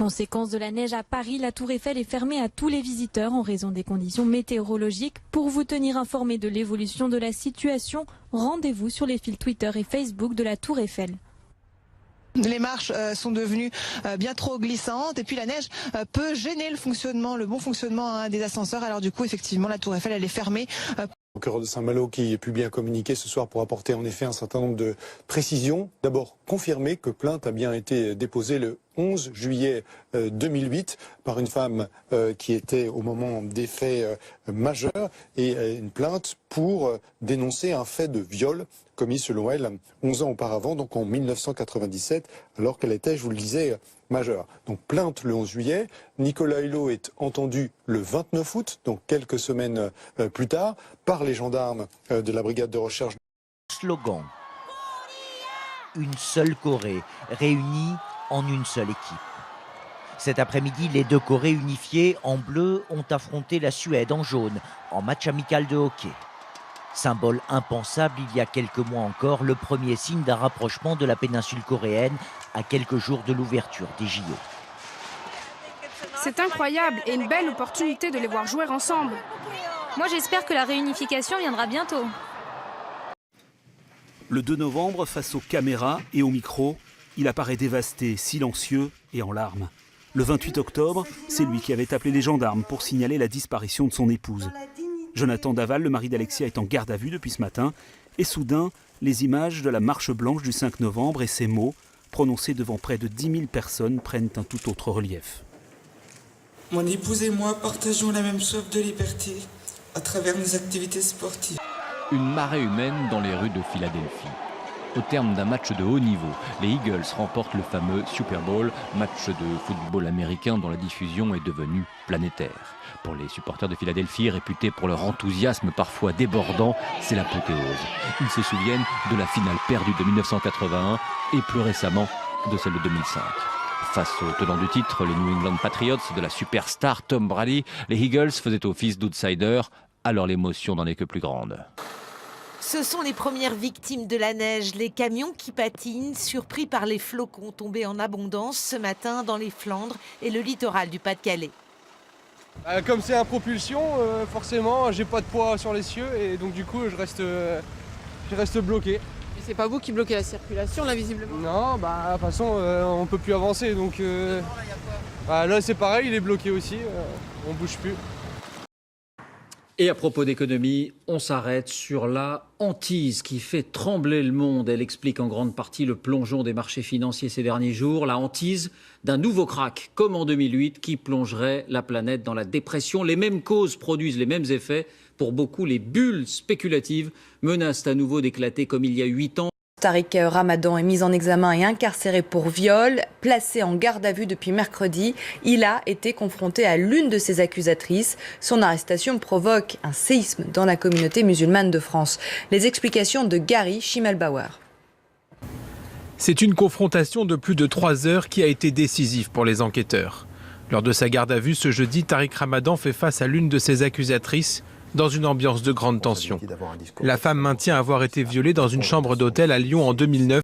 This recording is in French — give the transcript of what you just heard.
Conséquence de la neige à Paris, la Tour Eiffel est fermée à tous les visiteurs en raison des conditions météorologiques. Pour vous tenir informé de l'évolution de la situation, rendez-vous sur les fils Twitter et Facebook de la Tour Eiffel. Les marches sont devenues bien trop glissantes et puis la neige peut gêner le bon fonctionnement des ascenseurs. Alors du coup, effectivement, la Tour Eiffel, elle est fermée. Le procureur de Saint-Malo qui publie un communiqué ce soir pour apporter en effet un certain nombre de précisions. D'abord, confirmer que plainte a bien été déposée le 11 juillet 2008 par une femme qui était au moment des faits majeurs et une plainte pour dénoncer un fait de viol commis selon elle 11 ans auparavant, donc en 1997, alors qu'elle était, je vous le disais, majeure. Donc plainte le 11 juillet, Nicolas Hulot est entendu le 29 août, donc quelques semaines plus tard, par les gendarmes de la brigade de recherche. Slogan. Une seule Corée, réunie en une seule équipe. Cet après-midi, les deux Corées unifiées en bleu ont affronté la Suède en jaune, en match amical de hockey. Symbole impensable il y a quelques mois encore, le premier signe d'un rapprochement de la péninsule coréenne à quelques jours de l'ouverture des JO. C'est incroyable et une belle opportunité de les voir jouer ensemble. Moi j'espère que la réunification viendra bientôt. Le 2 novembre, face aux caméras et aux micros, il apparaît dévasté, silencieux et en larmes. Le 28 octobre, c'est lui qui avait appelé les gendarmes pour signaler la disparition de son épouse. Jonathan Daval, le mari d'Alexia, est en garde à vue depuis ce matin. Et soudain, les images de la marche blanche du 5 novembre et ces mots, prononcés devant près de 10 000 personnes, prennent un tout autre relief. Mon épouse et moi partageons la même soif de liberté à travers nos activités sportives. Une marée humaine dans les rues de Philadelphie. Au terme d'un match de haut niveau, les Eagles remportent le fameux Super Bowl, match de football américain dont la diffusion est devenue planétaire. Pour les supporters de Philadelphie, réputés pour leur enthousiasme parfois débordant, c'est l'apothéose. Ils se souviennent de la finale perdue de 1981 et plus récemment de celle de 2005. Face aux tenants du titre, les New England Patriots de la superstar Tom Brady, les Eagles faisaient office d'outsiders, alors l'émotion n'en est que plus grande. Ce sont les premières victimes de la neige, les camions qui patinent, surpris par les flocons tombés en abondance ce matin dans les Flandres et le littoral du Pas-de-Calais. Comme c'est à propulsion, forcément, j'ai pas de poids sur les cieux et donc du coup, je reste bloqué. Mais c'est pas vous qui bloquez la circulation là, visiblement. Non, de toute façon, on peut plus avancer, donc là c'est pareil, il est bloqué aussi, on bouge plus. Et à propos d'économie, on s'arrête sur la hantise qui fait trembler le monde. Elle explique en grande partie le plongeon des marchés financiers ces derniers jours. La hantise d'un nouveau krach, comme en 2008, qui plongerait la planète dans la dépression. Les mêmes causes produisent les mêmes effets. Pour beaucoup, les bulles spéculatives menacent à nouveau d'éclater comme il y a 8 ans. Tariq Ramadan est mis en examen et incarcéré pour viol. Placé en garde à vue depuis mercredi, il a été confronté à l'une de ses accusatrices. Son arrestation provoque un séisme dans la communauté musulmane de France. Les explications de Gary Chimalbauer. C'est une confrontation de plus de 3 heures qui a été décisive pour les enquêteurs. Lors de sa garde à vue ce jeudi, Tariq Ramadan fait face à l'une de ses accusatrices dans une ambiance de grande tension. La femme maintient avoir été violée dans une chambre d'hôtel à Lyon en 2009.